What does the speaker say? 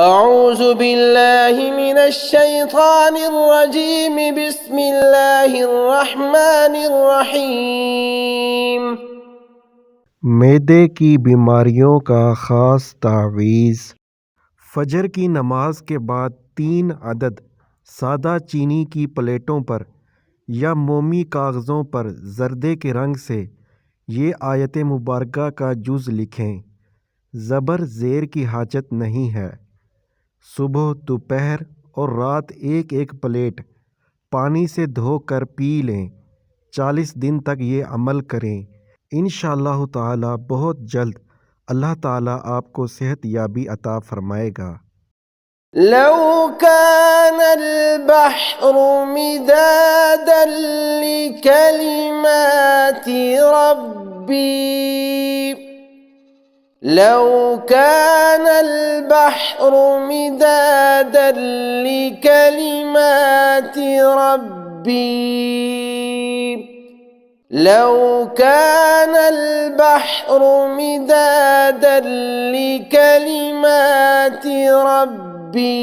اعوذ باللہ من الشیطان الرجیم بسم اللہ الرحمن الرحیم۔ معدے کی بیماریوں کا خاص تعویذ۔ فجر کی نماز کے بعد 3 عدد سادہ چینی کی پلیٹوں پر یا مومی کاغذوں پر زردے کے رنگ سے یہ آیت مبارکہ کا جز لکھیں۔ زبر زیر کی حاجت نہیں ہے۔ صبح، دوپہر اور رات ایک ایک پلیٹ پانی سے دھو کر پی لیں۔ 40 دن تک یہ عمل کریں۔ انشاءاللہ تعالی بہت جلد اللہ تعالی آپ کو صحت یابی عطا فرمائے گا۔ لو كان البحر مدادا لكلمات ربي لو كان البحر مدادا لكلمات ربي لو كان البحر مدادا لكلمات ربي